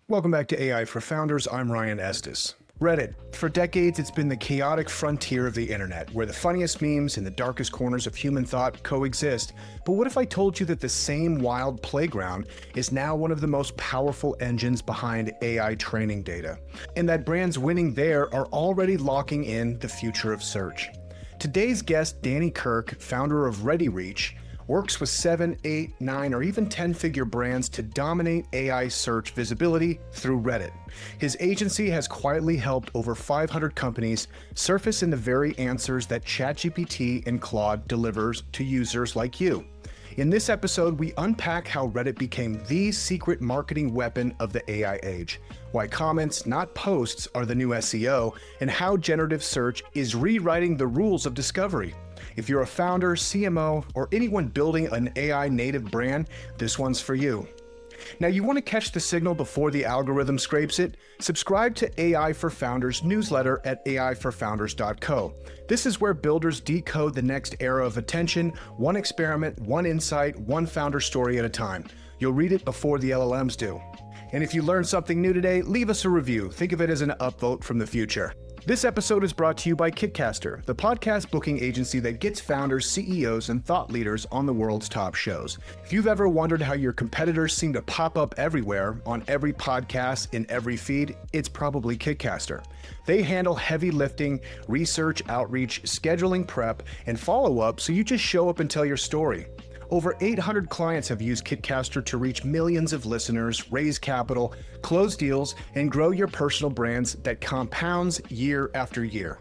Welcome back to AI for Founders. I'm Ryan Estes. Reddit. For decades, it's been the chaotic frontier of the internet, where the funniest memes and the darkest corners of human thought coexist. But what if I told you that the same wild playground is now one of the most powerful engines behind AI training data, and that brands winning there are already locking in the future of search? Today's guest, Danny Kirk, founder of ReddiReach, works with 7, 8, 9, or even 10-figure brands to dominate AI search visibility through Reddit. His agency has quietly helped over 500 companies surface in the very answers that ChatGPT and Claude delivers to users like you. In this episode, we unpack how Reddit became the secret marketing weapon of the AI age, why comments, not posts, are the new SEO, and how generative search is rewriting the rules of discovery. If you're a founder, CMO, or anyone building an AI native brand, this one's for you. Now, you want to catch the signal before the algorithm scrapes it? Subscribe to AI for Founders newsletter at aiforfounders.co. This is where builders decode the next era of attention, one experiment, one insight, one founder story at a time. You'll read it before the LLMs do. And if you learned something new today, leave us a review. Think of it as an upvote from the future. This episode is brought to you by Kitcaster, the podcast booking agency that gets founders, CEOs, and thought leaders on the world's top shows. If you've ever wondered how your competitors seem to pop up everywhere, on every podcast, in every feed, it's probably Kitcaster. They handle heavy lifting, research, outreach, scheduling, prep, and follow-up, so you just show up and tell your story. Over 800 clients have used Kitcaster to reach millions of listeners, raise capital, close deals, and grow your personal brands that compounds year after year.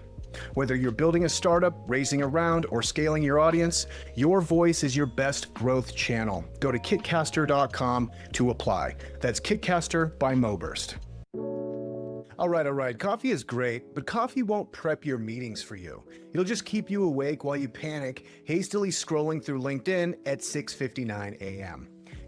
Whether you're building a startup, raising a round, or scaling your audience, your voice is your best growth channel. Go to kitcaster.com to apply. That's Kitcaster by Moburst. All right. Coffee is great, but coffee won't prep your meetings for you. It'll just keep you awake while you panic, hastily scrolling through LinkedIn at 6:59 a.m.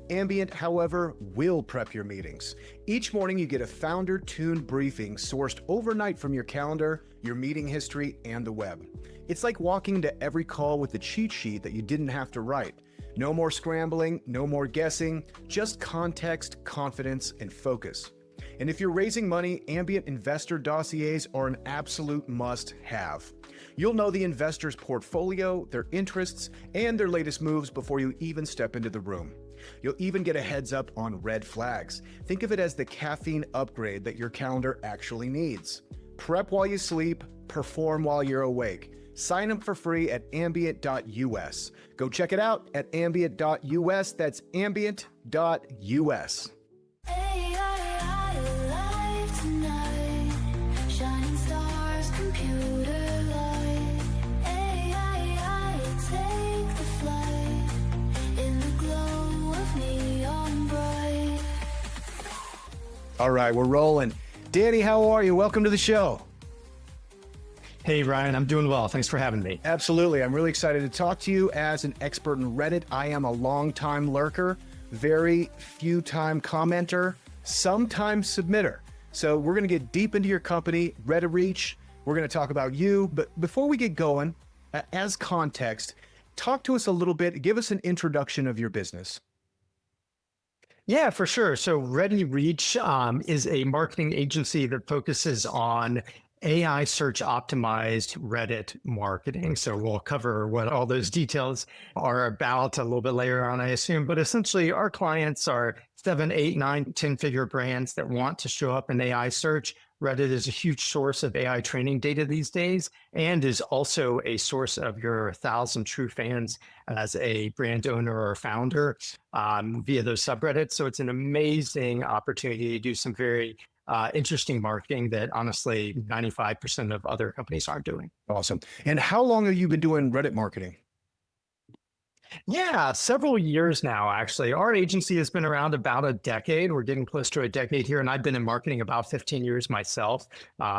Ambient, however, will prep your meetings. Each morning, you get a founder-tuned briefing sourced overnight from your calendar, your meeting history, and the web. It's like walking into every call with a cheat sheet that you didn't have to write. No more scrambling, no more guessing, just context, confidence, and focus. And if you're raising money, ambient investor dossiers are an absolute must-have. You'll know the investor's portfolio, their interests, and their latest moves before you even step into the room. You'll even get a heads up on red flags. Think of it as the caffeine upgrade that your calendar actually needs. Prep while you sleep, perform while you're awake. Sign up for free at ambient.us. Go check it out at ambient.us. That's ambient.us. All right, we're rolling. Danny, how are you? Welcome to the show. Hey, Ryan, I'm doing well. Thanks for having me. Absolutely. I'm really excited to talk to you as an expert in Reddit. I am a long-time lurker, very few-time commenter, sometimes submitter. So we're going to get deep into your company, ReddiReach. We're going to talk about you. But before we get going, as context, talk to us a little bit. Give us an introduction of your business. Yeah, for sure. So ReddiReach is a marketing agency that focuses on AI search optimized Reddit marketing. So we'll cover what all those details are about a little bit later on, I assume. But essentially, our clients are 7, 8, 9, 10-figure brands that want to show up in AI search. Reddit is a huge source of AI training data these days, and is also a source of your 1,000 true fans as a brand owner or founder via those subreddits. So it's an amazing opportunity to do some very interesting marketing that honestly 95% of other companies aren't doing. Awesome. And how long have you been doing Reddit marketing? Yeah, several years now, actually. Our agency has been around about a decade. We're getting close to a decade here. And I've been in marketing about 15 years myself,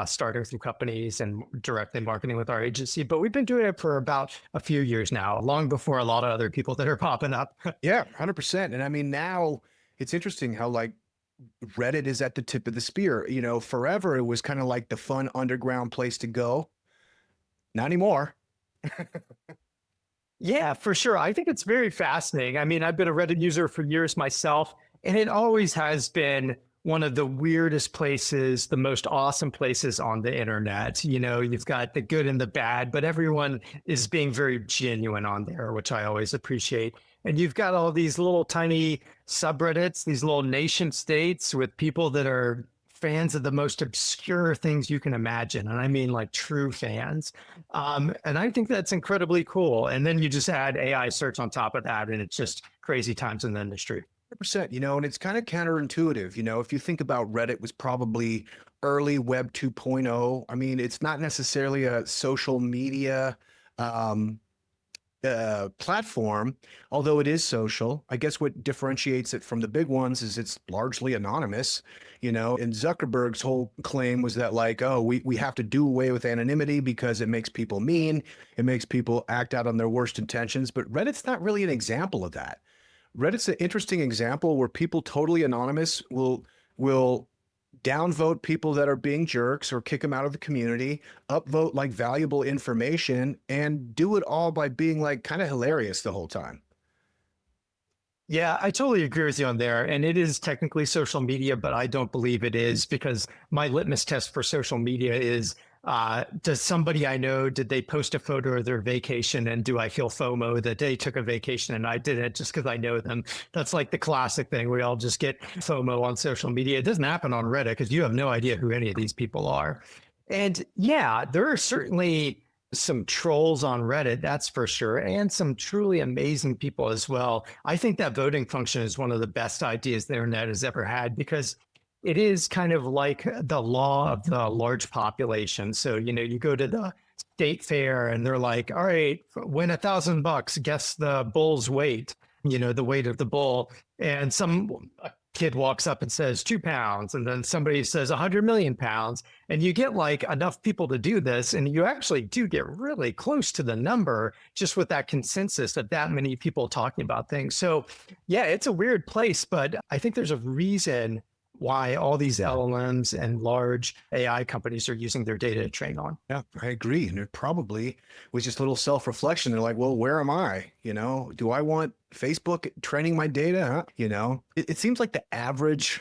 starting through companies and directly marketing with our agency. But we've been doing it for about a few years now, long before a lot of other people that are popping up. Yeah, 100%. And I mean, now it's interesting how like Reddit is at the tip of the spear. You know, forever it was kind of like the fun underground place to go. Not anymore. Yeah, for sure. I think it's very fascinating. I mean, I've been a Reddit user for years myself, and it always has been one of the weirdest places, the most awesome places on the internet. You know, you've got the good and the bad, but everyone is being very genuine on there, which I always appreciate. And you've got all these little tiny subreddits, these little nation states with people that are fans of the most obscure things you can imagine. And I mean like true fans. And I think that's incredibly cool. And then you just add AI search on top of that, and it's just crazy times in the industry. 100%, and it's kind of counterintuitive. If you think about Reddit was probably early Web 2.0. I mean, it's not necessarily a social media platform, although it is social. I guess what differentiates it from the big ones is it's largely anonymous, and Zuckerberg's whole claim was that like, oh, we have to do away with anonymity because it makes people mean, it makes people act out on their worst intentions. But Reddit's not really an example of that. Reddit's an interesting example where people totally anonymous will downvote people that are being jerks or kick them out of the community, upvote like valuable information, and do it all by being like kind of hilarious the whole time. Yeah, I totally agree with you on there. And it is technically social media, but I don't believe it is, because my litmus test for social media is, does somebody I know, did they post a photo of their vacation, and do I feel FOMO that they took a vacation and I didn't just because I know them? That's like the classic thing. We all just get FOMO on social media. It doesn't happen on Reddit because you have no idea who any of these people are. And yeah, there are certainly some trolls on Reddit, that's for sure, and some truly amazing people as well. I think that voting function is one of the best ideas the internet has ever had, because it is kind of like the law of the large population. So, you go to the state fair and they're like, all right, win $1,000, guess the bull's weight, the weight of the bull. And some kid walks up and says 2 pounds, and then somebody says 100 million pounds, and you get like enough people to do this, and you actually do get really close to the number just with that consensus of that many people talking about things. So yeah, it's a weird place, but I think there's a reason why all these LLMs and large AI companies are using their data to train on. Yeah, I agree. And it probably was just a little self-reflection. They're like, well, where am I? Do I want Facebook training my data? Huh? It seems like the average,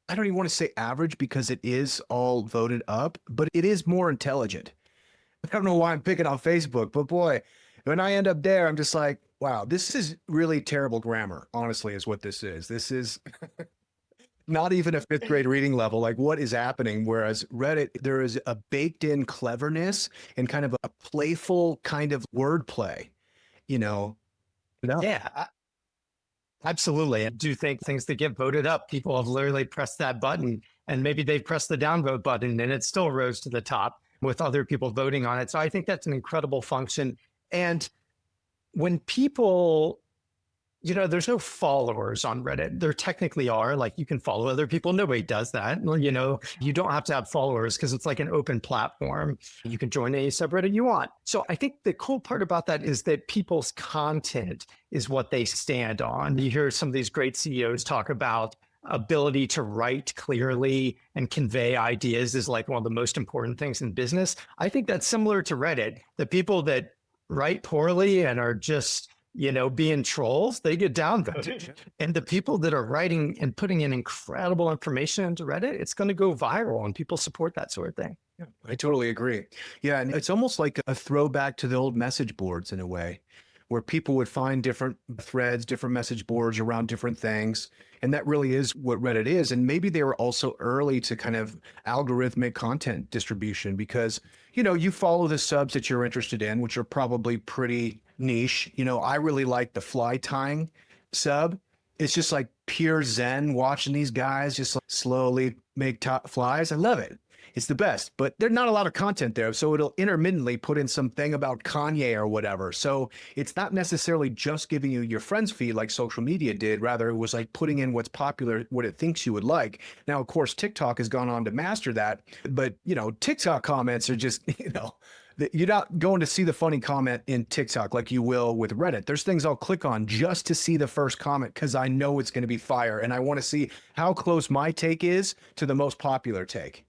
I don't even want to say average because it is all voted up, but it is more intelligent. I don't know why I'm picking on Facebook, but boy, when I end up there, I'm just like, wow, this is really terrible grammar, honestly, is what this is. This is not even a 5th grade reading level. Like, what is happening? Whereas Reddit, there is a baked in cleverness and kind of a playful kind of wordplay, Yeah, absolutely. I do think things that get voted up, people have literally pressed that button, and maybe they've pressed the downvote button and it still rose to the top with other people voting on it. So I think that's an incredible function. And when people, there's no followers on Reddit. There technically are, like, you can follow other people. Nobody does that. You don't have to have followers because it's like an open platform. You can join any subreddit you want. So I think the cool part about that is that people's content is what they stand on. You hear some of these great CEOs talk about ability to write clearly and convey ideas is like one of the most important things in business. I think that's similar to Reddit. The people that write poorly and are just being trolls, they get downvoted. And the people that are writing and putting in incredible information into Reddit, it's going to go viral, and people support that sort of thing. Yeah, I totally agree. Yeah, and it's almost like a throwback to the old message boards in a way, where people would find different threads, different message boards around different things. And that really is what Reddit is. And maybe they were also early to kind of algorithmic content distribution, because, you follow the subs that you're interested in, which are probably pretty niche. I really like the fly tying sub. It's just like pure zen watching these guys just like slowly make flies. I love it. It's the best, but there's not a lot of content there. So it'll intermittently put in something about Kanye or whatever. So it's not necessarily just giving you your friend's feed like social media did. Rather, it was like putting in what's popular, what it thinks you would like. Now, of course, TikTok has gone on to master that. But, TikTok comments are just, you're not going to see the funny comment in TikTok like you will with Reddit. There's things I'll click on just to see the first comment because I know it's going to be fire. And I want to see how close my take is to the most popular take.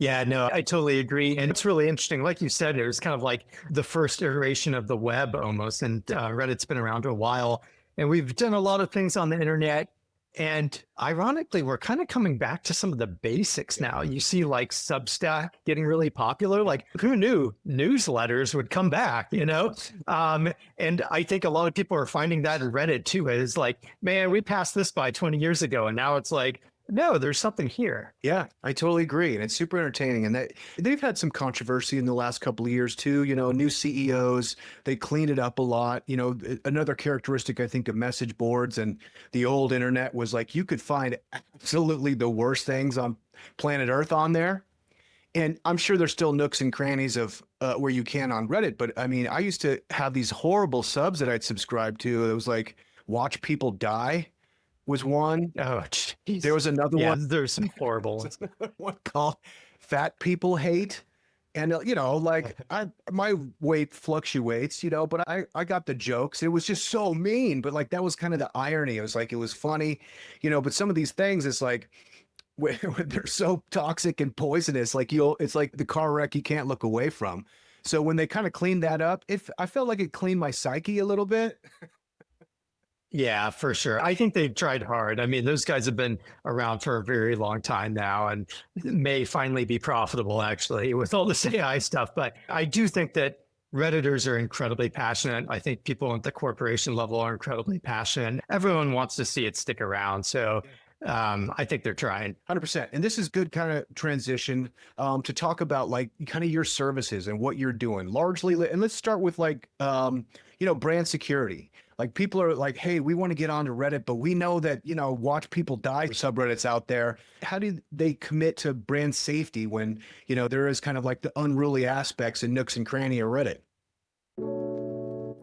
Yeah, no, I totally agree. And it's really interesting. Like you said, it was kind of like the first iteration of the web almost. And Reddit's been around a while. And we've done a lot of things on the internet. And ironically, we're kind of coming back to some of the basics now. You see like Substack getting really popular. Like who knew newsletters would come back, you know? And I think a lot of people are finding that in Reddit too. Is like, man, we passed this by 20 years ago. And now it's like, no, there's something here. Yeah, I totally agree. And it's super entertaining. And they've had some controversy in the last couple of years too. New CEOs, they cleaned it up a lot. Another characteristic, I think, of message boards and the old internet was like you could find absolutely the worst things on planet Earth on there. And I'm sure there's still nooks and crannies of where you can on Reddit. But I mean, I used to have these horrible subs that I'd subscribe to. It was like, watch people die was one. Oh, geez. There was another one. There's some horrible ones. One called Fat People Hate. And, my weight fluctuates, but I got the jokes. It was just so mean. But like, that was kind of the irony. It was like, it was funny, but some of these things, it's like, when they're so toxic and poisonous, like it's like the car wreck you can't look away from. So when they kind of cleaned that up, I felt like it cleaned my psyche a little bit. Yeah, for sure. I think they've tried hard. I mean, those guys have been around for a very long time now and may finally be profitable, actually, with all this AI stuff. But I do think that Redditors are incredibly passionate. I think people at the corporation level are incredibly passionate. Everyone wants to see it stick around. So I think they're trying. 100%. And this is good kind of transition to talk about like kind of your services and what you're doing largely. And let's start with like, brand security. Like people are like, hey, we want to get onto Reddit, but we know that, watch people die subreddits out there. How do they commit to brand safety when, there is kind of like the unruly aspects and nooks and cranny of Reddit?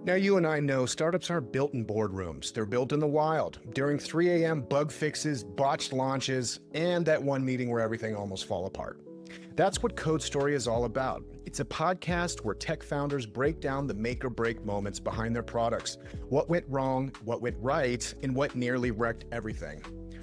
Now, you and I know startups aren't built in boardrooms. They're built in the wild. During 3 a.m. bug fixes, botched launches, and that one meeting where everything almost fell apart. That's what Code Story is all about. It's a podcast where tech founders break down the make or break moments behind their products, what went wrong, what went right, and what nearly wrecked everything.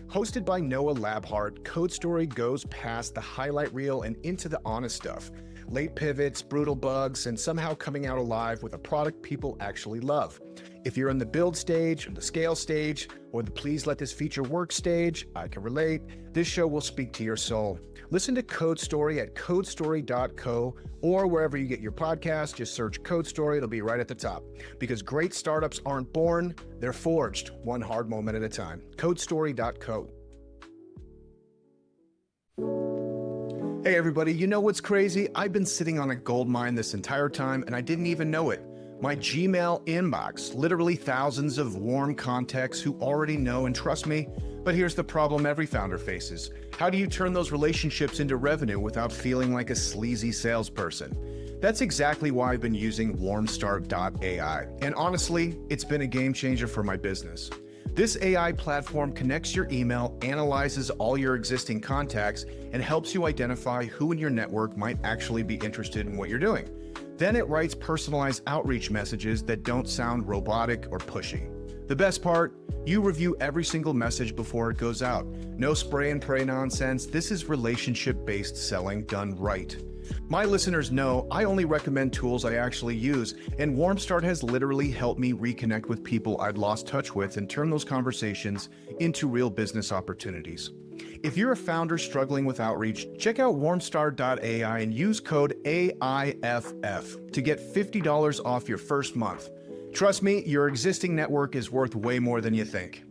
Hosted by Noah Labhart, Code Story goes past the highlight reel and into the honest stuff. Late pivots, brutal bugs, and somehow coming out alive with a product people actually love. If you're in the build stage, the scale stage, or the please let this feature work stage, I can relate. This show will speak to your soul. Listen to Code Story at codestory.co or wherever you get your podcast. Just search Code Story. It'll be right at the top. Because great startups aren't born, they're forged, one hard moment at a time. codestory.co. Hey everybody, you know what's crazy? I've been sitting on a gold mine this entire time and I didn't even know it. My Gmail inbox, literally thousands of warm contacts who already know and trust me. But here's the problem every founder faces. How do you turn those relationships into revenue without feeling like a sleazy salesperson? That's exactly why I've been using warmstart.ai. And honestly, it's been a game changer for my business. This AI platform connects your email, analyzes all your existing contacts, and helps you identify who in your network might actually be interested in what you're doing. Then it writes personalized outreach messages that don't sound robotic or pushy. The best part, you review every single message before it goes out. No spray and pray nonsense. This is relationship-based selling done right. My listeners know I only recommend tools I actually use, and Warmstart has literally helped me reconnect with people I'd lost touch with and turn those conversations into real business opportunities. If you're a founder struggling with outreach, check out warmstart.ai and use code AIFF to get $50 off your first month. Trust me, your existing network is worth way more than you think.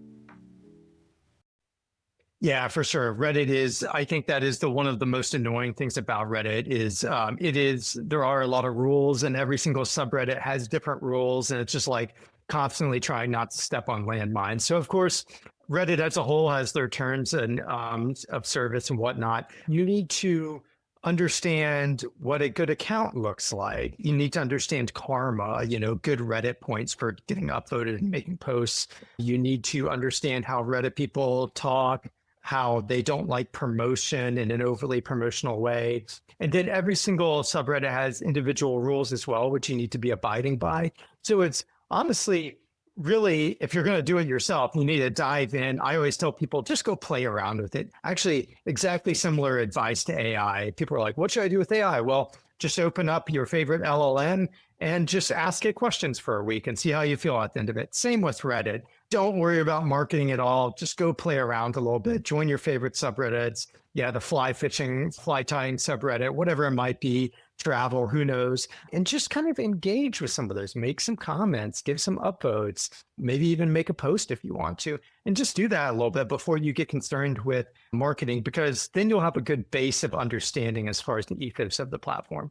Yeah, for sure. I think that is one of the most annoying things about Reddit there are a lot of rules and every single subreddit has different rules and it's just like constantly trying not to step on landmines. So of course, Reddit as a whole has their terms and of service and whatnot. You need to understand what a good account looks like. You need to understand karma, good Reddit points for getting upvoted and making posts. You need to understand how Reddit people talk, how they don't like promotion in an overly promotional way. And then every single subreddit has individual rules as well, which you need to be abiding by. So it's honestly, really, if you're going to do it yourself, you need to dive in. I always tell people, just go play around with it. Actually, exactly similar advice to AI. People are like, what should I do with AI? Well, just open up your favorite LLM and just ask it questions for a week and see how you feel at the end of it. Same with Reddit. don't worry about marketing at all. Just go play around a little bit. Join your favorite subreddits. Yeah, the fly fishing, fly tying subreddit, whatever it might be, travel, who knows, and just kind of engage with some of those. Make some comments, give some upvotes, maybe even make a post if you want to, and just do that a little bit before you get concerned with marketing, because then you'll have a good base of understanding as far as the ethos of the platform.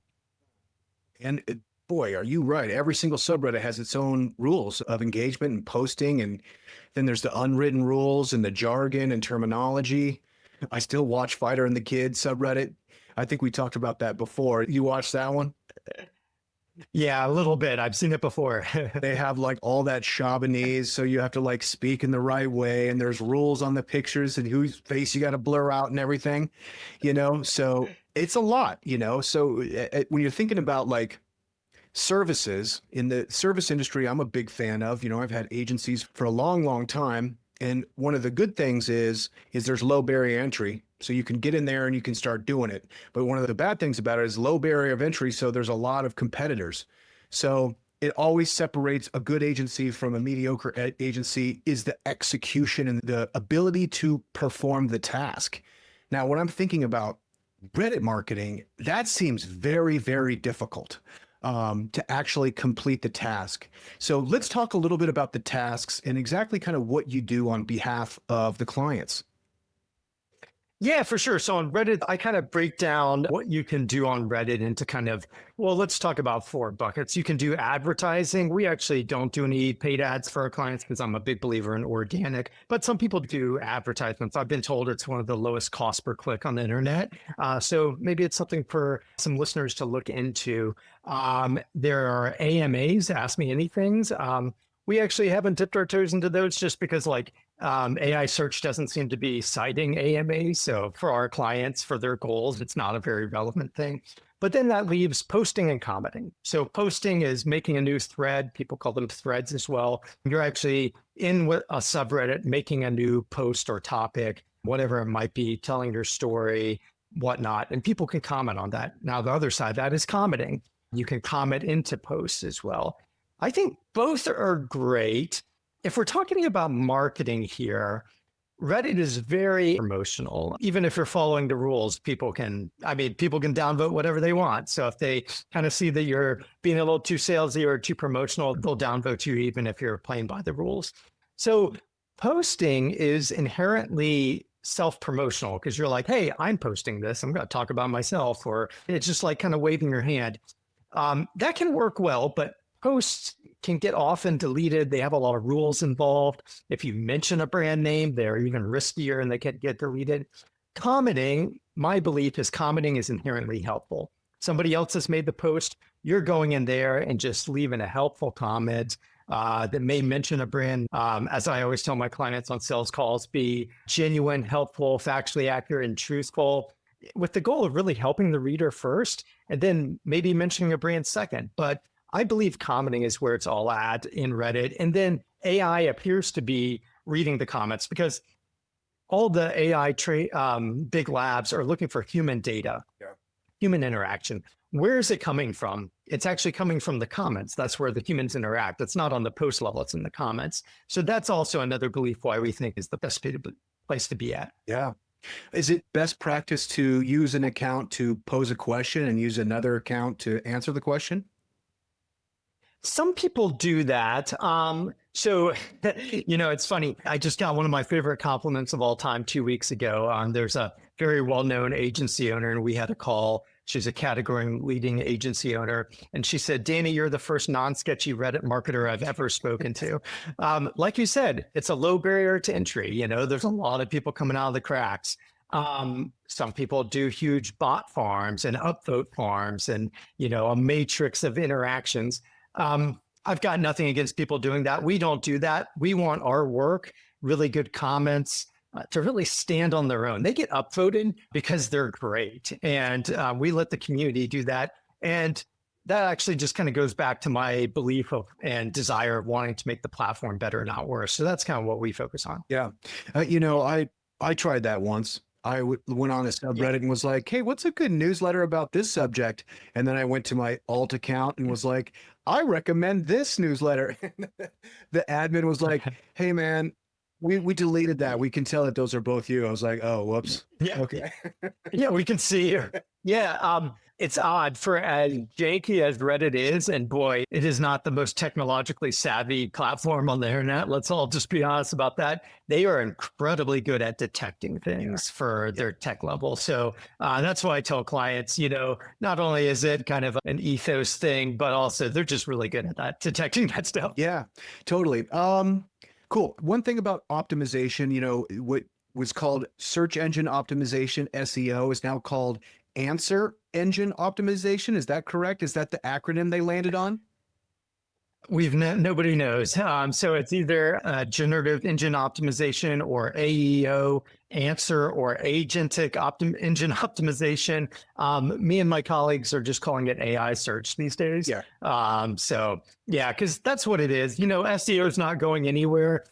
And boy, are you right. Every single subreddit has its own rules of engagement and posting. And then there's the unwritten rules and the jargon and terminology. I still watch Fighter and the Kid subreddit. I think we talked about that before. You watched that one? Yeah, a little bit. I've seen it before. They have like all that Shabanese, so you have to like speak in the right way, and there's rules on the pictures and whose face you got to blur out and everything, so it's a lot, so when you're thinking about like services in the service industry, I'm a big fan of, I've had agencies for a long, long time. And one of the good things is there's low barrier entry. So you can get in there and you can start doing it. But one of the bad things about it is low barrier of entry. So there's a lot of competitors. So it always separates a good agency from a mediocre agency is the execution and the ability to perform the task. Now, when I'm thinking about Reddit marketing, that seems very, very difficult to actually complete the task. So let's talk a little bit about the tasks and exactly kind of what you do on behalf of the clients. Yeah, for sure. So on Reddit, I kind of break down what you can do on Reddit into let's talk about 4 buckets. You can do advertising. We actually don't do any paid ads for our clients because I'm a big believer in organic, but some people do advertisements. I've been told it's one of the lowest cost per click on the internet. So maybe it's something for some listeners to look into. There are AMAs, Ask Me Anythings. We actually haven't dipped our toes into those just because AI search doesn't seem to be citing AMA. So for our clients, for their goals, it's not a very relevant thing. But then that leaves posting and commenting. So posting is making a new thread. People call them threads as well. You're actually in a subreddit, making a new post or topic, whatever it might be, telling your story, whatnot, and people can comment on that. Now, the other side of that is commenting. You can comment into posts as well. I think both are great. If we're talking about marketing here, Reddit is very promotional. Even if you're following the rules, people can downvote whatever they want. So if they kind of see that you're being a little too salesy or too promotional, they'll downvote you even if you're playing by the rules. So posting is inherently self-promotional because you're like, hey, I'm posting this. I'm going to talk about myself, or it's just like kind of waving your hand. That can work well, but posts can get often deleted. They have a lot of rules involved. If you mention a brand name, they're even riskier and they can get deleted. Commenting, my belief is commenting is inherently helpful. Somebody else has made the post, you're going in there and just leaving a helpful comment that may mention a brand. As I always tell my clients on sales calls, be genuine, helpful, factually accurate, and truthful, with the goal of really helping the reader first, and then maybe mentioning a brand second. But I believe commenting is where it's all at in Reddit. And then AI appears to be reading the comments because all the AI big labs are looking for human data, human interaction. Where is it coming from? It's actually coming from the comments. That's where the humans interact. It's not on the post level, it's in the comments. So that's also another belief why we think is the best place to be at. Yeah. Is it best practice to use an account to pose a question and use another account to answer the question? Some people do that. So, it's funny. I just got one of my favorite compliments of all time 2 weeks ago. There's a very well-known agency owner, and we had a call. She's a category leading agency owner. And she said, Danny, you're the first non-sketchy Reddit marketer I've ever spoken to. Like you said, it's a low barrier to entry. There's a lot of people coming out of the cracks. Some people do huge bot farms and upvote farms and, a matrix of interactions. I've got nothing against people doing that. We don't do that. We want our work, really good comments, to really stand on their own. They get upvoted because they're great. And we let the community do that. And that actually just kind of goes back to my belief of and desire of wanting to make the platform better, not worse. So that's kind of what we focus on. Yeah. I tried that once. went on a subreddit and was like, hey, what's a good newsletter about this subject? And then I went to my alt account and was like, I recommend this newsletter. The admin was like, hey, man, we deleted that. We can tell that those are both you. I was like, oh, whoops. Yeah. Okay. Yeah, we can see here. Yeah, it's odd for as janky as Reddit is, and boy, it is not the most technologically savvy platform on the internet. Let's all just be honest about that. They are incredibly good at detecting things for their tech level. So that's why I tell clients, not only is it kind of an ethos thing, but also they're just really good at that, detecting that stuff. Yeah, totally. Cool. One thing about optimization, what was called search engine optimization, SEO, is now called answer engine optimization. Is that correct? Is that the acronym they landed on? Nobody knows. So it's either generative engine optimization or AEO answer or agentic engine optimization. Me and my colleagues are just calling it AI search these days. Yeah. So yeah, because that's what it is. SEO is not going anywhere.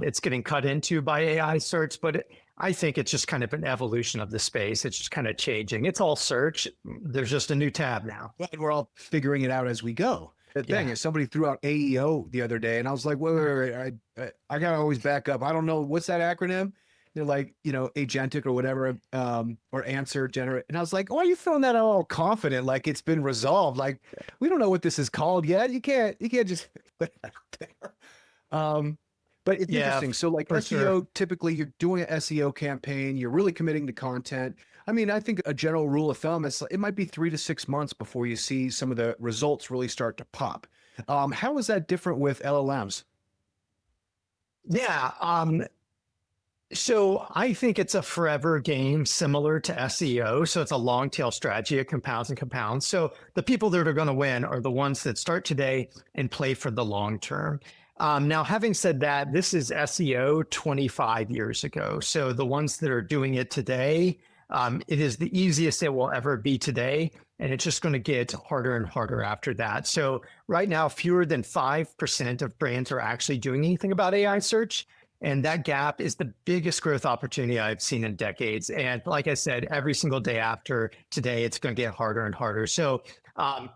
It's getting cut into by AI search, but I think it's just kind of an evolution of the space. It's just kind of changing. It's all search. There's just a new tab now. And we're all figuring it out as we go. The thing is, somebody threw out AEO the other day, and I was like, wait, I gotta always back up. I don't know what's that acronym. They're like, agentic or whatever, or answer generate. And I was like, why are you feeling that all confident? Like it's been resolved. Like we don't know what this is called yet. You can't just put it out there. But it's interesting. So like SEO, typically you're doing an SEO campaign, you're really committing to content. I mean, I think a general rule of thumb is it might be 3 to 6 months before you see some of the results really start to pop. How is that different with LLMs? Yeah. So I think it's a forever game similar to SEO. So it's a long tail strategy. It compounds and compounds. So the people that are going to win are the ones that start today and play for the long term. Now, having said that, this is SEO 25 years ago. So the ones that are doing it today, it is the easiest it will ever be today. And it's just going to get harder and harder after that. So right now, fewer than 5% of brands are actually doing anything about AI search. And that gap is the biggest growth opportunity I've seen in decades. And like I said, every single day after today, it's going to get harder and harder. So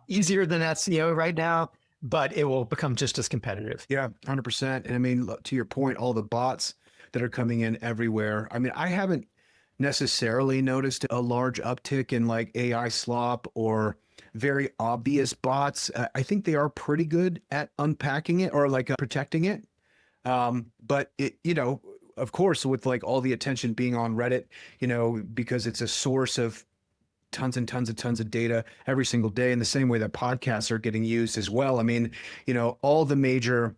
easier than SEO right now, but it will become just as competitive. Yeah, 100%. And I mean, to your point, all the bots that are coming in everywhere. I mean, I haven't necessarily noticed a large uptick in like AI slop or very obvious bots. I think they are pretty good at unpacking it or like protecting it. But it, of course, with like all the attention being on Reddit, because it's a source of tons and tons of data every single day, in the same way that podcasts are getting used as well. I mean, all the major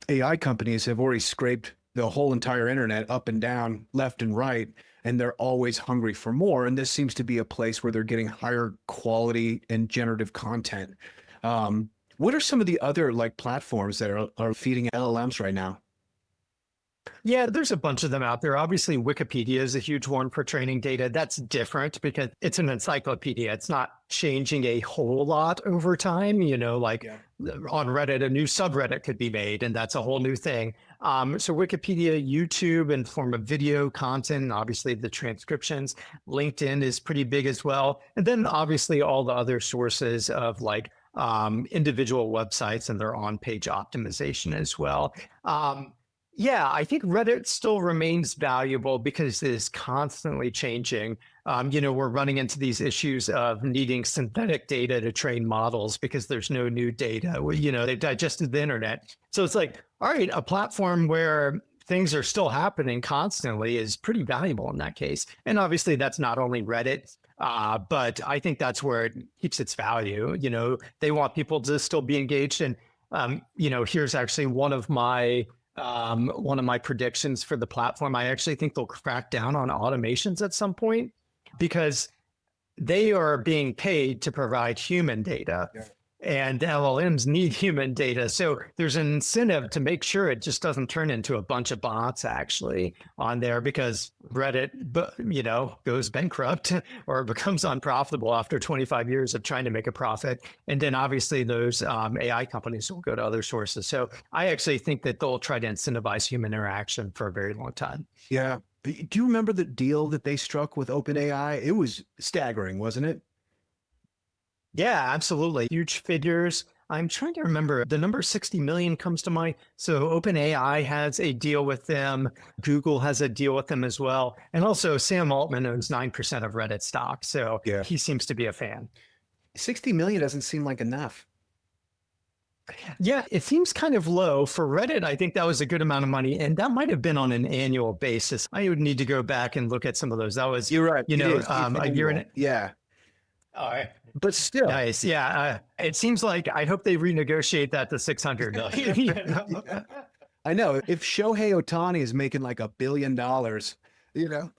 AI companies have already scraped the whole entire internet up and down, left and right, and they're always hungry for more. And this seems to be a place where they're getting higher quality and generative content. What are some of the other like platforms that are feeding LLMs right now? Yeah, there's a bunch of them out there. Obviously, Wikipedia is a huge one for training data. That's different because it's an encyclopedia. It's not changing a whole lot over time. On Reddit, a new subreddit could be made, and that's a whole new thing. So Wikipedia, YouTube in form of video content, and obviously the transcriptions. LinkedIn is pretty big as well. And then obviously all the other sources of like individual websites and their on-page optimization as well. Yeah, I think Reddit still remains valuable because it is constantly changing. We're running into these issues of needing synthetic data to train models because there's no new data. They've digested the internet. So it's like, all right, a platform where things are still happening constantly is pretty valuable in that case. And obviously that's not only Reddit, but I think that's where it keeps its value. They want people to still be engaged. And, here's actually one of my predictions for the platform. I actually think they'll crack down on automations at some point because they are being paid to provide human data. Yeah. And LLMs need human data. So there's an incentive to make sure it just doesn't turn into a bunch of bots actually on there, because Reddit, goes bankrupt or becomes unprofitable after 25 years of trying to make a profit. And then obviously those AI companies will go to other sources. So I actually think that they'll try to incentivize human interaction for a very long time. Yeah. Do you remember the deal that they struck with OpenAI? It was staggering, wasn't it? Yeah, absolutely. Huge figures. I'm trying to remember the number 60 million comes to mind. So OpenAI has a deal with them. Google has a deal with them as well. And also Sam Altman owns 9% of Reddit stock. So Yeah. he seems to be a fan. 60 million doesn't seem like enough. Yeah, it seems kind of low for Reddit. I think that was a good amount of money, and that might have been on an annual basis. I would need to go back and look at some of those. That was, You're right. you It know, is. It's a year annual. and Yeah. all right. But still. Nice. Yeah. It seems like I hope they renegotiate that to 600 million. You know? I know. If Shohei Ohtani is making like $1 billion, you know.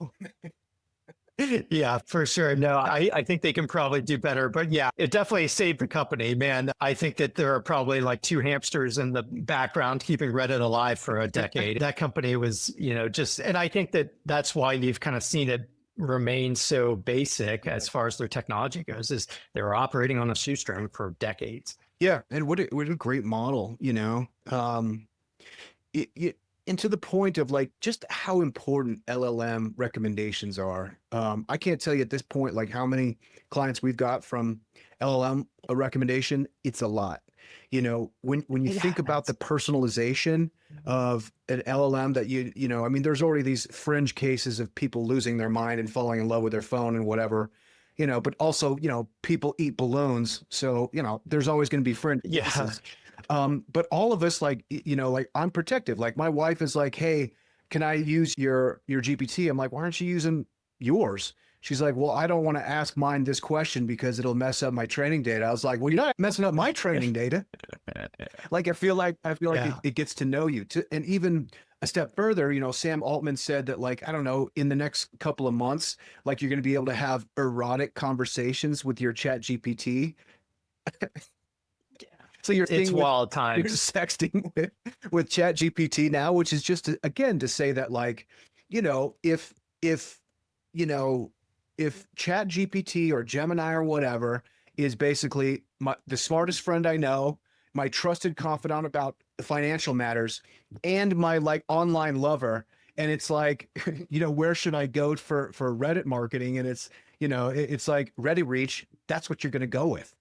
Yeah, for sure. No, I think they can probably do better. But yeah, it definitely saved the company, man. I think that there are probably like two hamsters in the background keeping Reddit alive for a decade. That company was, just, and I think that that's why you've kind of seen it remain so basic as far as their technology goes, is they were operating on a shoestring for decades. Yeah. And what a great model, and to the point of like just how important LLM recommendations are. I can't tell you at this point like how many clients we've got from LLM a recommendation. It's a lot. When you think about the personalization of an LLM that I mean, there's already these fringe cases of people losing their mind and falling in love with their phone and whatever. But also, people eat balloons. So, there's always going to be fringe cases. But all of us, like I'm protective. Like my wife is like, hey, can I use your GPT? I'm like, why aren't you using yours? She's like, well, I don't want to ask mine this question because it'll mess up my training data. I was like, well, you're not messing up my training data. Like, I feel like it gets to know you and even a step further, Sam Altman said that, like, I don't know, in the next couple of months, like you're going to be able to have erotic conversations with your ChatGPT. So it's wild times. You're sexting with ChatGPT now, which is just again to say that, like, if ChatGPT or Gemini or whatever is basically the smartest friend I know, my trusted confidant about financial matters, and my like online lover, and it's like, where should I go for Reddit marketing? And it's it's like ReddiReach. That's what you're going to go with,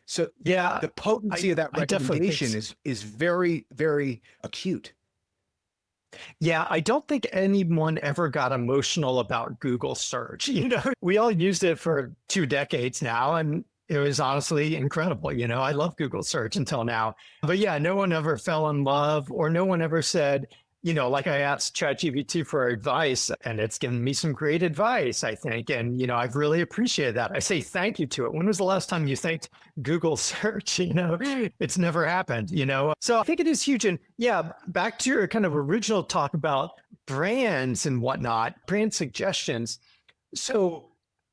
So yeah, the potency of that recommendation is very, very acute. Yeah, I don't think anyone ever got emotional about Google search. We all used it for 2 decades now, and it was honestly incredible. I love Google search until now. But yeah, no one ever fell in love, or no one ever said, like I asked ChatGPT for advice, and it's given me some great advice, I think. And, I've really appreciated that. I say thank you to it. When was the last time you thanked Google search? It's never happened, So I think it is huge. And yeah, back to your kind of original talk about brands and whatnot, brand suggestions. So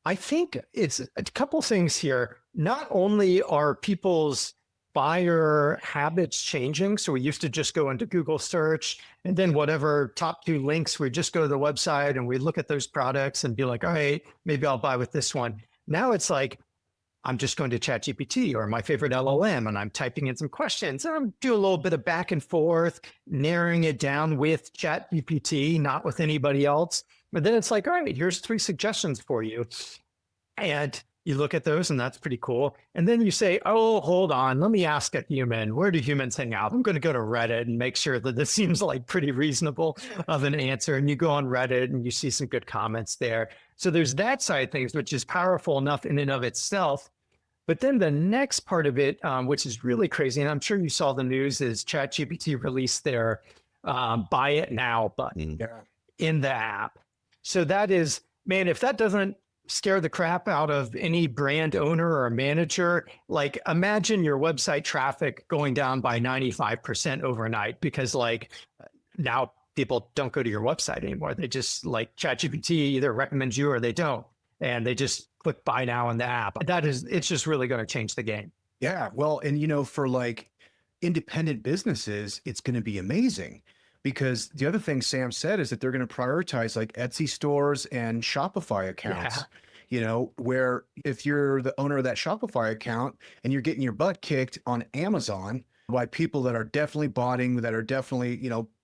I think it's a couple things here. Not only are people's buyer habits changing. So we used to just go into Google search, and then whatever top 2 links, we just go to the website and we look at those products and be like, all right, maybe I'll buy with this one. Now it's like, I'm just going to ChatGPT or my favorite LLM, and I'm typing in some questions, and I'm doing a little bit of back and forth, narrowing it down with ChatGPT, not with anybody else. But then it's like, all right, here's 3 suggestions for you. And you look at those, and that's pretty cool. And then you say, oh, hold on, let me ask a human. Where do humans hang out? I'm going to go to Reddit and make sure that this seems like pretty reasonable of an answer. And you go on Reddit and you see some good comments there. So there's that side of things, which is powerful enough in and of itself. But then the next part of it, which is really crazy, and I'm sure you saw the news, is ChatGPT released their buy it now button in the app. So that is, man, if that doesn't scare the crap out of any brand owner or manager, like imagine your website traffic going down by 95% overnight because like now people don't go to your website anymore. They just like ChatGPT either recommends you or they don't. And they just click buy now in the app. It's just really going to change the game. Yeah. Well, and for like independent businesses, it's going to be amazing. Because the other thing Sam said is that they're going to prioritize like Etsy stores and Shopify accounts, where if you're the owner of that Shopify account and you're getting your butt kicked on Amazon, by people that are definitely botting, that are definitely,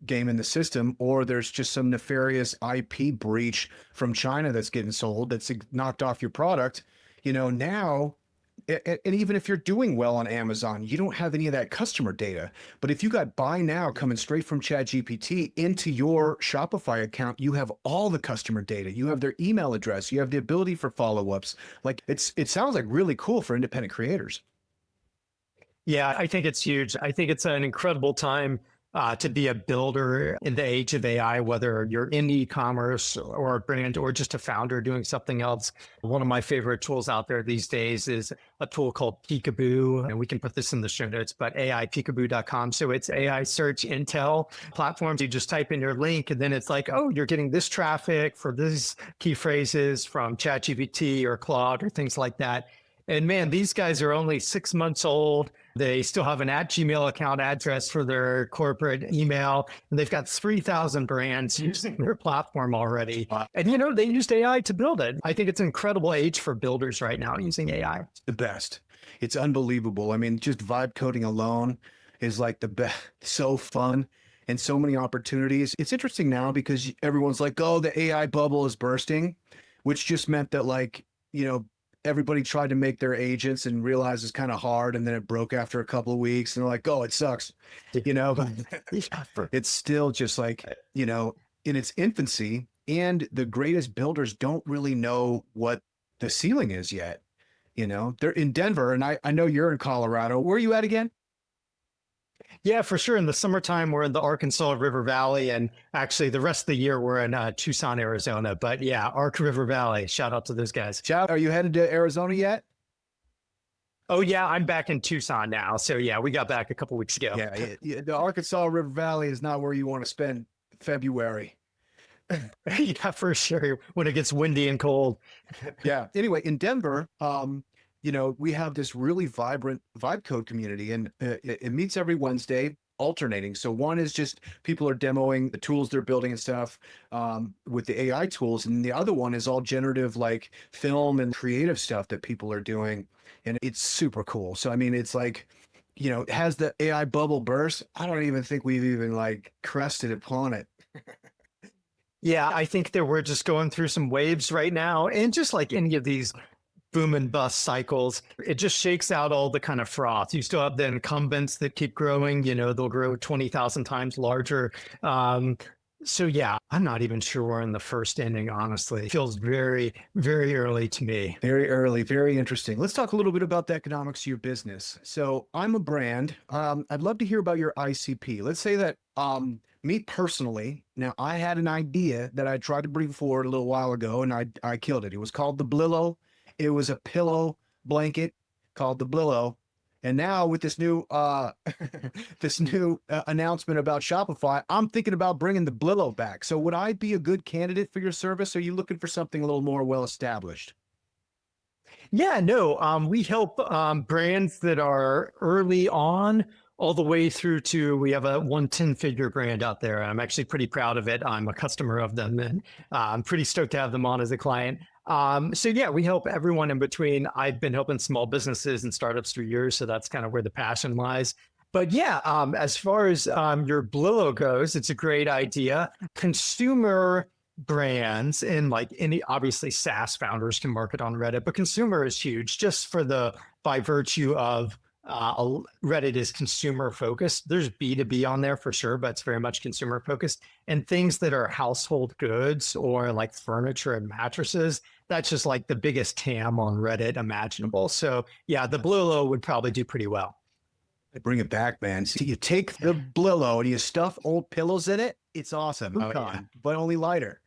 gaming the system, or there's just some nefarious IP breach from China that's getting sold, that's knocked off your product, now, and even if you're doing well on Amazon, you don't have any of that customer data. But if you got buy now coming straight from ChatGPT into your Shopify account, you have all the customer data. You have their email address. You have the ability for follow-ups. Like it sounds like really cool for independent creators. Yeah, I think it's huge. I think it's an incredible time to be a builder in the age of AI, whether you're in e-commerce or a brand or just a founder doing something else. One of my favorite tools out there these days is a tool called Peekaboo, and we can put this in the show notes, but aipeekaboo.com. So it's AI search intel platforms. You just type in your link and then it's like, oh, you're getting this traffic for these key phrases from ChatGPT or Claude or things like that. And man, these guys are only 6 months old. They still have an @Gmail account address for their corporate email. And they've got 3,000 brands using their platform already. Wow. And, they used AI to build it. I think it's an incredible age for builders right now using AI. The best. It's unbelievable. I mean, just vibe coding alone is like the best. So fun and so many opportunities. It's interesting now because everyone's like, oh, the AI bubble is bursting, which just meant that everybody tried to make their agents and realized it's kind of hard. And then it broke after a couple of weeks and they're like, oh, it sucks, it's still just in its infancy, and the greatest builders don't really know what the ceiling is yet. They're in Denver, and I know you're in Colorado. Where are you at again? Yeah, for sure. In the summertime, we're in the Arkansas River Valley. And actually, the rest of the year, we're in Tucson, Arizona. But yeah, Ark River Valley. Shout out to those guys. Are you headed to Arizona yet? Oh, yeah, I'm back in Tucson now. So yeah, we got back a couple weeks ago. Yeah, the Arkansas River Valley is not where you want to spend February. Yeah, for sure. When it gets windy and cold. Yeah. Anyway, in Denver, we have this really vibrant vibe code community, and it meets every Wednesday, alternating. So one is just people are demoing the tools they're building and stuff with the AI tools. And the other one is all generative, like film and creative stuff that people are doing. And it's super cool. So, I mean, it's like, has the AI bubble burst? I don't even think we've even crested upon it. Yeah, I think that we're just going through some waves right now. And just like any of these boom and bust cycles, it just shakes out all the kind of froth. You still have the incumbents that keep growing, they'll grow 20,000 times larger. So yeah, I'm not even sure we're in the first inning, honestly. It feels very, very early to me. Very early, very interesting. Let's talk a little bit about the economics of your business. So I'm a brand. I'd love to hear about your ICP. Let's say that me personally, now I had an idea that I tried to bring forward a little while ago, and I killed it. It was called the Blillo. It was a pillow blanket called the Blillo. And now with this new announcement about Shopify, I'm thinking about bringing the Blillo back. So would I be a good candidate for your service? Or are you looking for something a little more well-established? Yeah, no, we help brands that are early on all the way through to, we have a 110-figure brand out there. I'm actually pretty proud of it. I'm a customer of them, and I'm pretty stoked to have them on as a client. So yeah, we help everyone in between. I've been helping small businesses and startups for years, so that's kind of where the passion lies. But yeah, as far as your Blillo goes, it's a great idea. Consumer brands and obviously SaaS founders can market on Reddit, but consumer is huge just by virtue of Reddit is consumer focused. There's B2B on there for sure, but it's very much consumer focused. And things that are household goods or like furniture and mattresses, that's just like the biggest TAM on Reddit imaginable. So yeah, the Blillo would probably do pretty well. Bring it back, man. So you take the Blillo and you stuff old pillows in it. It's awesome. Yeah. But only lighter.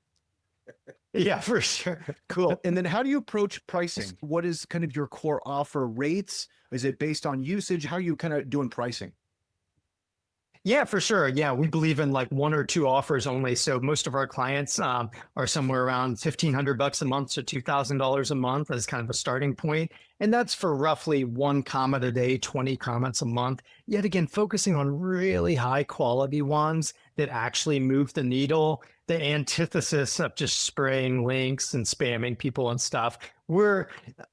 Yeah, for sure. Cool. And then how do you approach pricing? What is kind of your core offer rates? Is it based on usage? How are you kind of doing pricing? Yeah, for sure. Yeah, we believe in like 1 or 2 offers only. So most of our clients are somewhere around $1,500 a month to $2,000 a month as kind of a starting point. And that's for roughly 1 comment a day, 20 comments a month. Yet again, focusing on really high quality ones that actually move the needle, the antithesis of just spraying links and spamming people and stuff.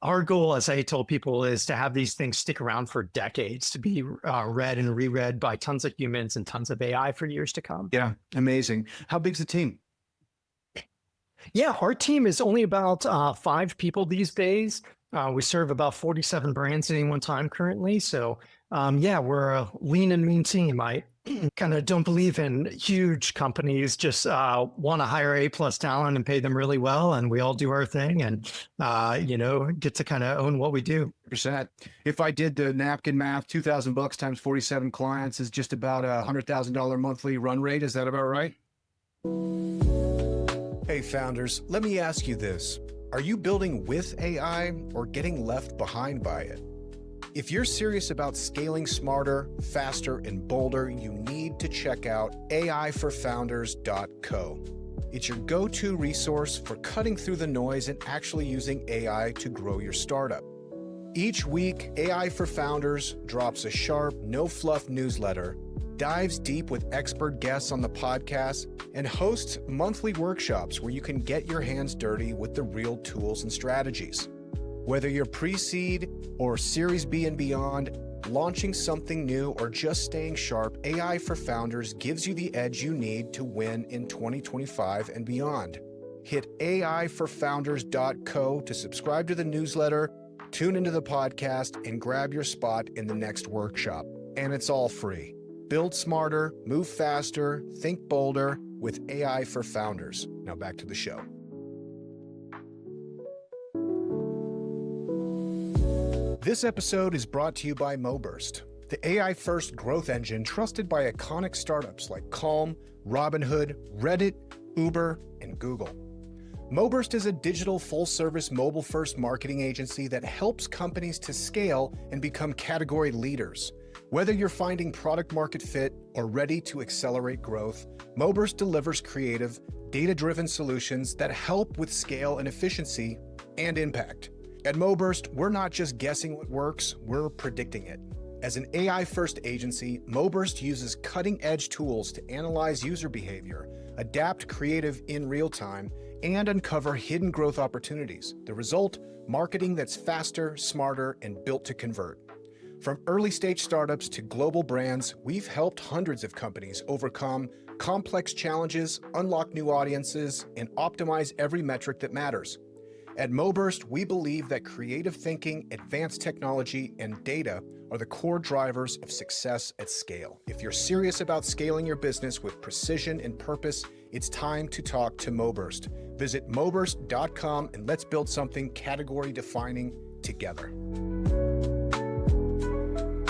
our goal, as I told people, is to have these things stick around for decades, to be read and reread by tons of humans and tons of AI for years to come. Yeah, amazing. How big's the team? Yeah, our team is only about 5 people these days. We serve about 47 brands at any one time currently. So yeah, we're a lean and mean team. I kind of don't believe in huge companies, just want to hire A+ talent and pay them really well. And we all do our thing and, get to kind of own what we do. Percent. If I did the napkin math, $2,000 times 47 clients is just about $100,000 monthly run rate. Is that about right? Hey, founders, let me ask you this. Are you building with AI or getting left behind by it? If you're serious about scaling smarter, faster, and bolder, you need to check out AIforfounders.co. It's your go-to resource for cutting through the noise and actually using AI to grow your startup. Each week, AI for Founders drops a sharp, no-fluff newsletter, dives deep with expert guests on the podcast, and hosts monthly workshops where you can get your hands dirty with the real tools and strategies. Whether you're pre-seed or Series B and beyond, launching something new or just staying sharp, AI for Founders gives you the edge you need to win in 2025 and beyond. Hit AIforfounders.co to subscribe to the newsletter, tune into the podcast, and grab your spot in the next workshop. And it's all free. Build smarter, move faster, think bolder with AI for Founders. Now back to the show. This episode is brought to you by MoBurst, the AI-first growth engine trusted by iconic startups like Calm, Robinhood, Reddit, Uber, and Google. MoBurst is a digital full-service mobile-first marketing agency that helps companies to scale and become category leaders. Whether you're finding product market fit or ready to accelerate growth, MoBurst delivers creative, data-driven solutions that help with scale and efficiency and impact. At MoBurst, we're not just guessing what works, we're predicting it. As an AI-first agency, MoBurst uses cutting-edge tools to analyze user behavior, adapt creative in real time, and uncover hidden growth opportunities. The result, marketing that's faster, smarter, and built to convert. From early-stage startups to global brands, we've helped hundreds of companies overcome complex challenges, unlock new audiences, and optimize every metric that matters. At MoBurst, we believe that creative thinking, advanced technology, and data are the core drivers of success at scale. If you're serious about scaling your business with precision and purpose, it's time to talk to MoBurst. Visit moburst.com and let's build something category-defining together.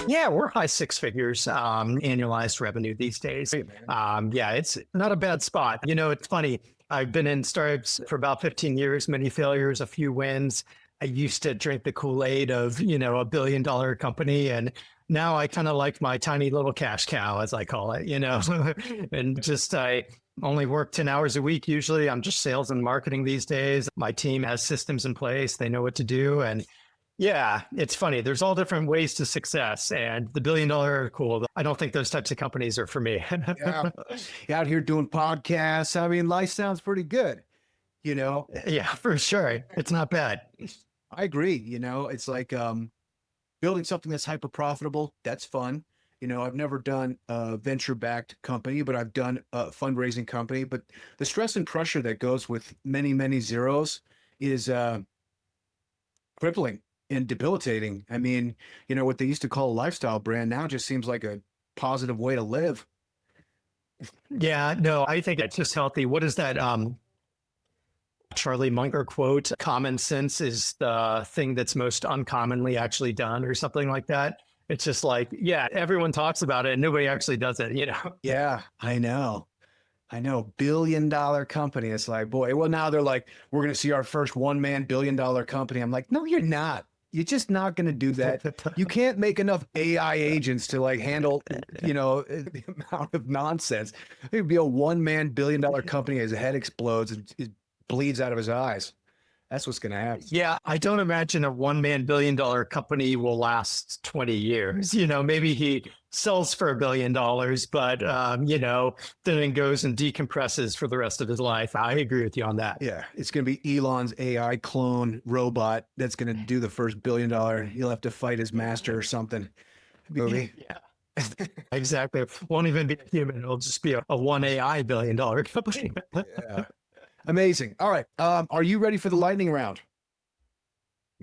Yeah, we're high six figures annualized revenue these days. Yeah, it's not a bad spot. It's funny. I've been in startups for about 15 years, many failures, a few wins. I used to drink the Kool-Aid of, $1 billion company. And now I kind of like my tiny little cash cow, as I call it, and just I only work 10 hours a week. Usually I'm just sales and marketing these days. My team has systems in place. They know what to do. And yeah, it's funny. There's all different ways to success, and the $1 billion are cool. I don't think those types of companies are for me. Yeah. You're out here doing podcasts. I mean, life sounds pretty good, Yeah, for sure. It's not bad. I agree. It's like building something that's hyper profitable. That's fun. I've never done a venture-backed company, but I've done a fundraising company. But the stress and pressure that goes with many, many zeros is crippling and debilitating. I mean, what they used to call a lifestyle brand now just seems like a positive way to live. Yeah, no, I think it's just healthy. What is that Charlie Munger quote? Common sense is the thing that's most uncommonly actually done, or something like that. It's just like, yeah, everyone talks about it and nobody actually does it, Yeah, I know. $1 billion company. It's like, boy, well, now they're like, we're going to see our first one-man $1 billion company. I'm like, no, you're not. You're just not going to do that. You can't make enough AI agents to handle, the amount of nonsense. It would be a one-man $1 billion company. His head explodes and it bleeds out of his eyes. That's what's going to happen. Yeah, I don't imagine a one-man $1 billion company will last 20 years. Maybe he sells for $1 billion, but then it goes and decompresses for the rest of his life. I agree with you on that. Yeah, it's going to be Elon's AI clone robot that's going to do the first $1 billion. He'll have to fight his master or something. Movie. Yeah, exactly. It won't even be a human. It'll just be a one AI $1 billion company. Yeah. Amazing. All right. Are you ready for the lightning round?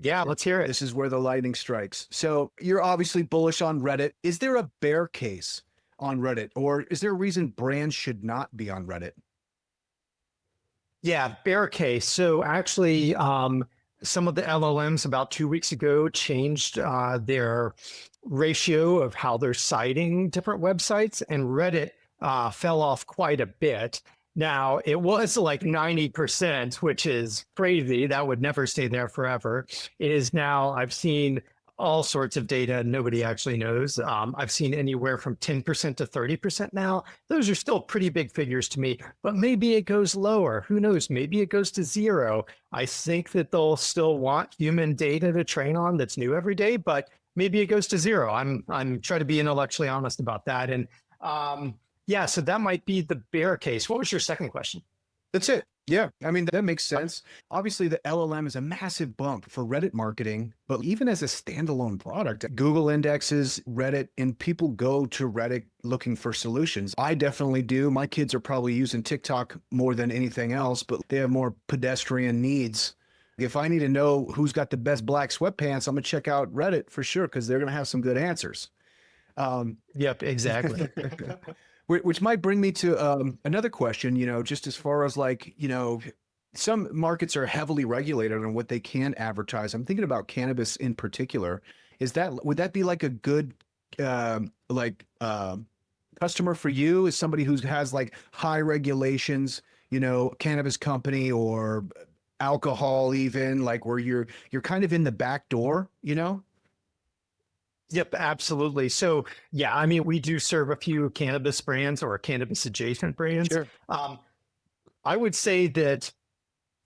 Yeah, let's hear it. This is where the lightning strikes. So you're obviously bullish on Reddit. Is there a bear case on Reddit, or is there a reason brands should not be on Reddit? Yeah, bear case. So actually, some of the LLMs about 2 weeks ago changed their ratio of how they're citing different websites, and Reddit fell off quite a bit. Now, it was like 90%, which is crazy. That would never stay there forever. It is now, I've seen all sorts of data nobody actually knows. I've seen anywhere from 10% to 30% now. Those are still pretty big figures to me, but maybe it goes lower. Who knows? Maybe it goes to zero. I think that they'll still want human data to train on that's new every day, but maybe it goes to zero. I'm trying to be intellectually honest about that. And yeah, so that might be the bear case. What was your second question? That's it. Yeah. I mean, that makes sense. Obviously, the LLM is a massive bump for Reddit marketing, but even as a standalone product, Google indexes Reddit and people go to Reddit looking for solutions. I definitely do. My kids are probably using TikTok more than anything else, but they have more pedestrian needs. If I need to know who's got the best black sweatpants, I'm going to check out Reddit for sure, because they're going to have some good answers. Yep, exactly. Which might bring me to another question, just as far as some markets are heavily regulated on what they can advertise. I'm thinking about cannabis in particular. Would that be like a good customer for you, as somebody who has like high regulations, cannabis company or alcohol, even like where you're kind of in the back door, Yep, absolutely. So yeah, I mean, we do serve a few cannabis brands or cannabis adjacent brands. Sure. I would say that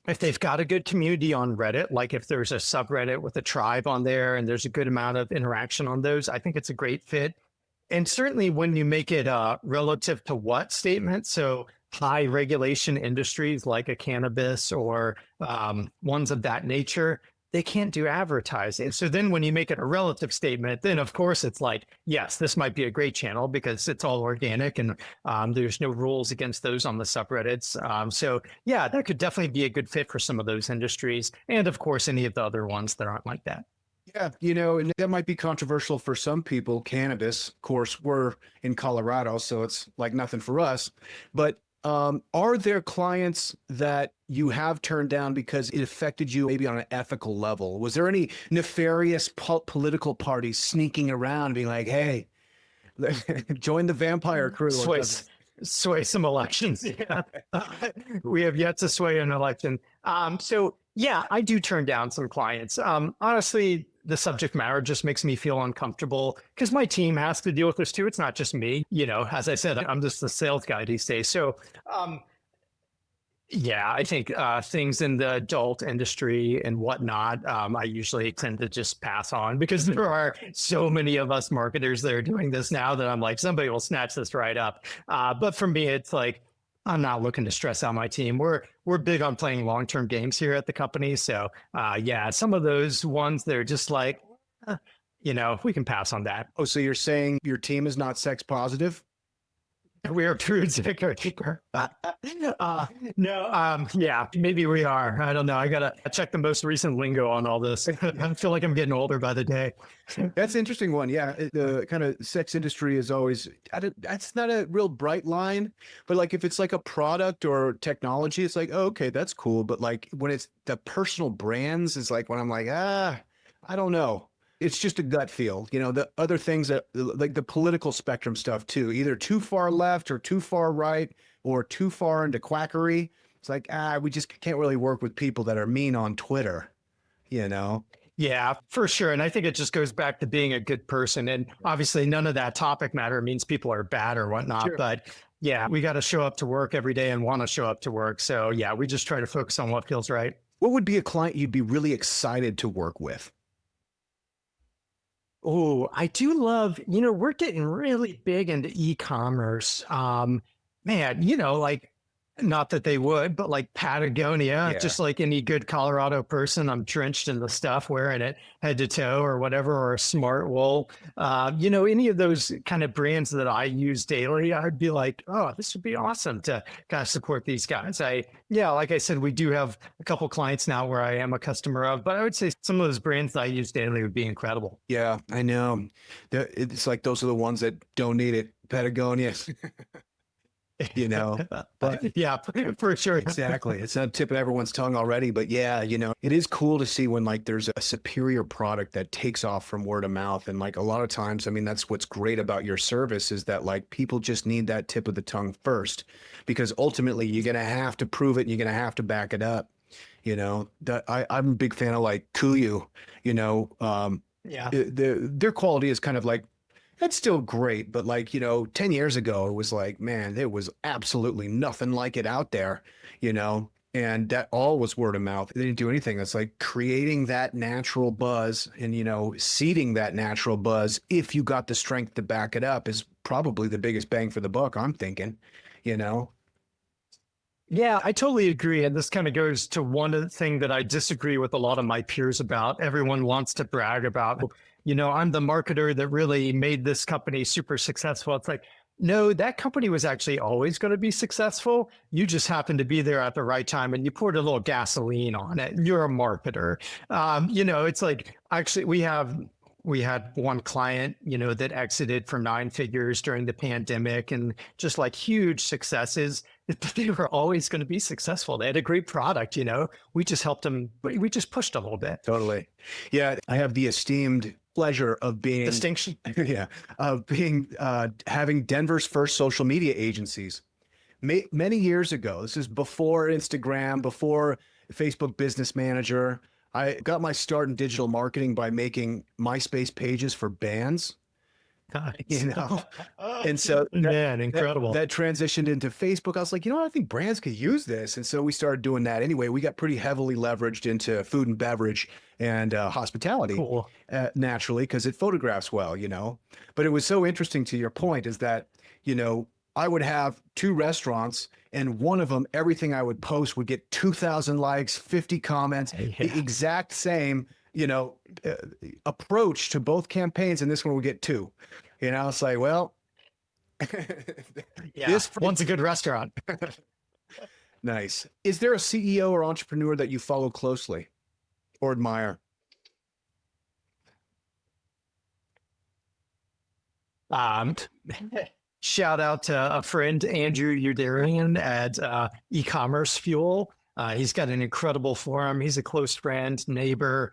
if they've got a good community on Reddit, like if there's a subreddit with a tribe on there and there's a good amount of interaction on those, I think it's a great fit. And certainly when you make it relative to what statement, so high regulation industries like a cannabis or ones of that nature, they can't do advertising. So then when you make it a relative statement, then of course it's like, yes, this might be a great channel because it's all organic and there's no rules against those on the subreddits. So yeah, that could definitely be a good fit for some of those industries. And of course, any of the other ones that aren't like that. Yeah, and that might be controversial for some people. Cannabis, of course, we're in Colorado, so it's like nothing for us. But are there clients that you have turned down because it affected you maybe on an ethical level? Was there any nefarious political parties sneaking around being like, hey, join the vampire crew? Sway some elections. Yeah. We have yet to sway an election. So yeah, I do turn down some clients. Honestly, the subject matter just makes me feel uncomfortable because my team has to deal with this too. It's not just me. As I said, I'm just the sales guy these days. So yeah, I think things in the adult industry and whatnot, I usually tend to just pass on because there are so many of us marketers that are doing this now that I'm like, somebody will snatch this right up. But for me, it's like, I'm not looking to stress out my team. We're big on playing long-term games here at the company. So yeah, some of those ones, they're just like, we can pass on that. Oh, so you're saying your team is not sex positive? We are prudes. No, yeah, maybe we are. I don't know. I gotta check the most recent lingo on all this. I feel like I'm getting older by the day. That's an interesting one. Yeah, the kind of sex industry is always, that's not a real bright line, but like if it's like a product or technology, it's like, oh, okay, that's cool. But like when it's the personal brands, is like when I'm like, I don't know. It's just a gut feel, the other things that like the political spectrum stuff too, either too far left or too far right or too far into quackery. It's like, we just can't really work with people that are mean on Twitter, Yeah, for sure. And I think it just goes back to being a good person. And obviously none of that topic matter means people are bad or whatnot. Sure. But yeah, we got to show up to work every day and want to show up to work. So yeah, we just try to focus on what feels right. What would be a client you'd be really excited to work with? Oh, I do love, we're getting really big into e-commerce. Man, like not that they would, but like Patagonia, Yeah. just like any good Colorado person, I'm drenched in the stuff, wearing it head to toe or whatever, or a smart wool. Any of those kind of brands that I use daily, I'd be like, oh, this would be awesome to kind of support these guys. Yeah, like I said, we do have a couple clients now where I am a customer of, but I would say some of those brands that I use daily would be incredible. Yeah, I know. It's like those are the ones that don't need it. Patagonia, but Yeah, for sure. exactly. It's on the tip of everyone's tongue already, but yeah, it is cool to see when like there's a superior product that takes off from word of mouth. And like a lot of times, I mean, that's what's great about your service is that like people just need that tip of the tongue first, because ultimately you're going to have to prove it and you're going to have to back it up. That I'm a big fan of like Kuyu, Yeah. their quality is kind of like, that's still great, but like, 10 years ago, it was like, man, there was absolutely nothing like it out there, and that all was word of mouth. They didn't do anything. It's like creating that natural buzz and, seeding that natural buzz. If you got the strength to back it up is probably the biggest bang for the buck, I'm thinking, you know? Yeah, I totally agree. And this kind of goes to one thing that I disagree with a lot of my peers about. Everyone wants to brag about, I'm the marketer that really made this company super successful. It's like, no, that company was actually always going to be successful. You just happened to be there at the right time and you poured a little gasoline on it. You're a marketer. It's like actually we had one client, that exited for 9 figures during the pandemic and just like huge successes. But they were always going to be successful. They had a great product, we just helped them. We just pushed a little bit. Totally. Yeah. I have the esteemed pleasure of being Distinction. yeah, of being, having Denver's first social media agencies. Many years ago, this is before Instagram, before Facebook Business Manager. I got my start in digital marketing by making MySpace pages for bands, Nice. and so Man, incredible. that transitioned into Facebook. I was like, I think brands could use this. And so we started doing that anyway. We got pretty heavily leveraged into food and beverage and hospitality, Cool. naturally, because it photographs well, But it was so interesting to your point is that, I would have 2 restaurants and one of them, everything I would post would get 2,000 likes, 50 comments, Yeah. the exact same, approach to both campaigns. And this one would get 2. It's like, well, Yeah. One's a good restaurant. nice. Is there a CEO or entrepreneur that you follow closely or admire? Um, Shout out to a friend, Andrew Udarian at e-commerce fuel. He's got an incredible forum. He's a close friend, neighbor.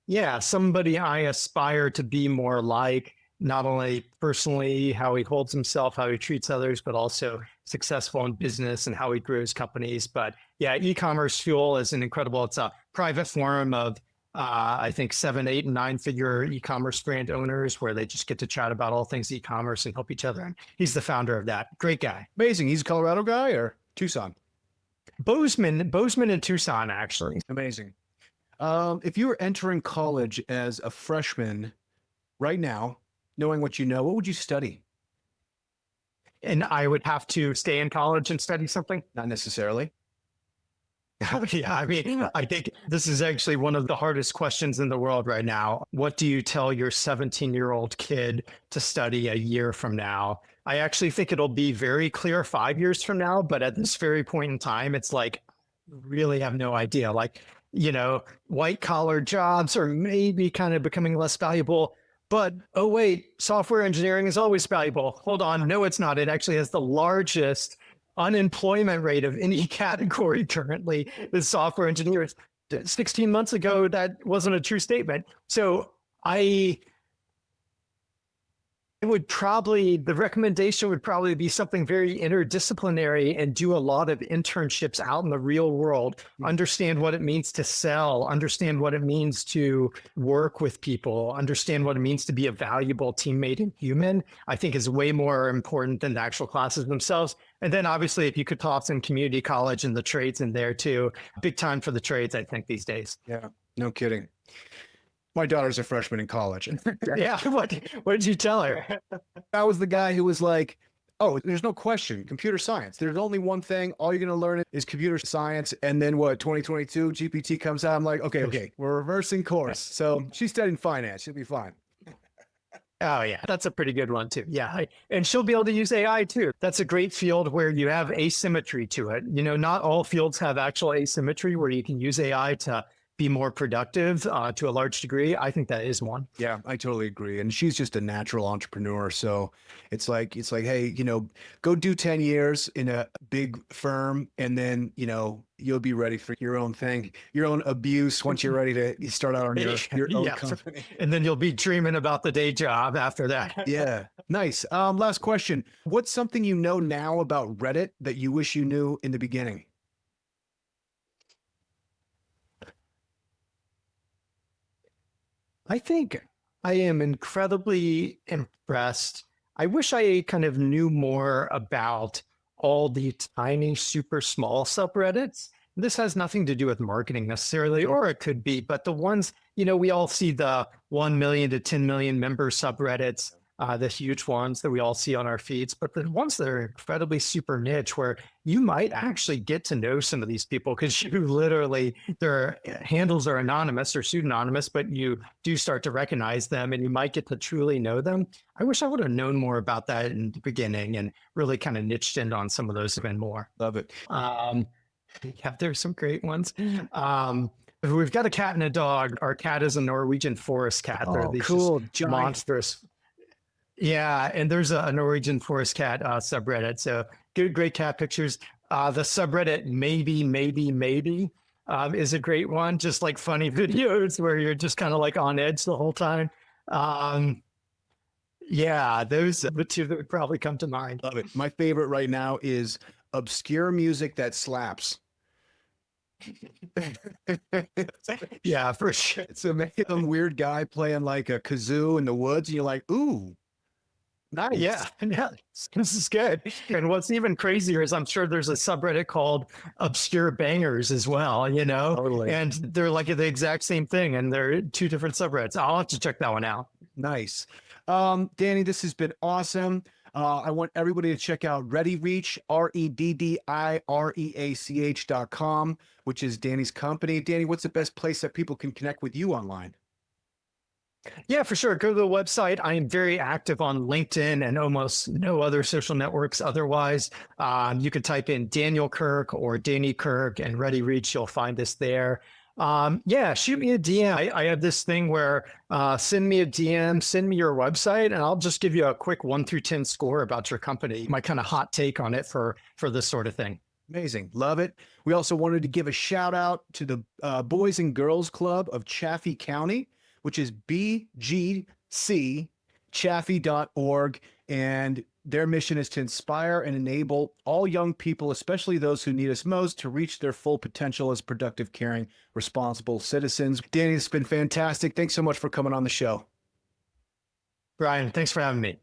Yeah, somebody I aspire to be more like, not only personally, how he holds himself, how he treats others, but also successful in business and how he grows companies. But yeah, e-commerce fuel is it's a private forum of I think 7, 8, and 9 figure e-commerce brand owners where they just get to chat about all things e-commerce and help each other. And he's the founder of that. Great guy. Amazing. He's a Colorado guy or Tucson? Bozeman and Tucson, actually. Amazing. If you were entering college as a freshman right now, knowing what you know, what would you study? And I would have to stay in college and study something. Not necessarily. Yeah, I mean, I think this is actually one of the hardest questions in the world right now. What do you tell your 17-year-old kid to study a year from now? I actually think it'll be very clear 5 years from now, but at this very point in time, it's like, really have no idea. Like, white collar jobs are maybe kind of becoming less valuable, but oh wait, software engineering is always valuable. Hold on. No, it's not. It actually has the largest unemployment rate of any category currently with software engineers. 16 months ago, that wasn't a true statement. So the recommendation would probably be something very interdisciplinary and do a lot of internships out in the real world, understand what it means to sell, understand what it means to work with people, understand what it means to be a valuable teammate and human, I think is way more important than the actual classes themselves. And then obviously, if you could toss in community college and the trades in there too, big time for the trades, I think, these days. Yeah, no kidding. My daughter's a freshman in college. Yeah. What did you tell her? I was the guy who was like, oh, there's no question. Computer science. There's only one thing. All you're going to learn is computer science. And then what, 2022, GPT comes out. I'm like, okay, we're reversing course. So she's studying finance. She'll be fine. Oh yeah, that's a pretty good one too. Yeah. And she'll be able to use AI too. That's a great field where you have asymmetry to it. You know, not all fields have actual asymmetry where you can use AI to be more productive to a large degree. I think that is one. Yeah, I totally agree. And she's just a natural entrepreneur. So it's like, hey, go do 10 years in a big firm and then, you'll be ready for your own thing, your own abuse once you're ready to start out on your own company. And then you'll be dreaming about the day job after that. Yeah. Nice. Last question. What's something you know now about Reddit that you wish you knew in the beginning? I think I am incredibly impressed. I wish I kind of knew more about all the tiny, super small subreddits. This has nothing to do with marketing necessarily, or it could be, but the ones, we all see the 1 million to 10 million member subreddits, the huge ones that we all see on our feeds, but the ones that are incredibly super niche where you might actually get to know some of these people because you literally, their handles are anonymous or pseudonymous, but you do start to recognize them and you might get to truly know them. I wish I would have known more about that in the beginning and really kind of niched in on some of those even more. Love it. Yeah, there's some great ones. We've got a cat and a dog. Our cat is a Norwegian forest cat. They're these cool, monstrous. Yeah, and there's a Norwegian forest cat subreddit. So great cat pictures. The subreddit maybe is a great one. Just like funny videos where you're just kind of like on edge the whole time. Yeah, those are the two that would probably come to mind. Love it. My favorite right now is obscure music that slaps. Yeah, for sure. It's some weird guy playing like a kazoo in the woods, and you're like, ooh. Nice. Yeah, this is good. And what's even crazier is I'm sure there's a subreddit called Obscure Bangers as well, Totally. And they're like the exact same thing. And they're two different subreddits. I'll have to check that one out. Nice. Danny, this has been awesome. I want everybody to check out ReddiReach, ReddiReach.com, which is Danny's company. Danny, what's the best place that people can connect with you online? Yeah, for sure. Go to the website. I am very active on LinkedIn and almost no other social networks otherwise. You can type in Daniel Kirk or Danny Kirk and ReddiReach. You'll find us there. Yeah, shoot me a DM. I have this thing where send me a DM, send me your website, and I'll just give you a quick 1 through 10 score about your company, my kind of hot take on it for this sort of thing. Amazing. Love it. We also wanted to give a shout out to the Boys and Girls Club of Chaffee County, which is bgcchaffee.org. And their mission is to inspire and enable all young people, especially those who need us most, to reach their full potential as productive, caring, responsible citizens. Danny, it's been fantastic. Thanks so much for coming on the show. Brian, thanks for having me.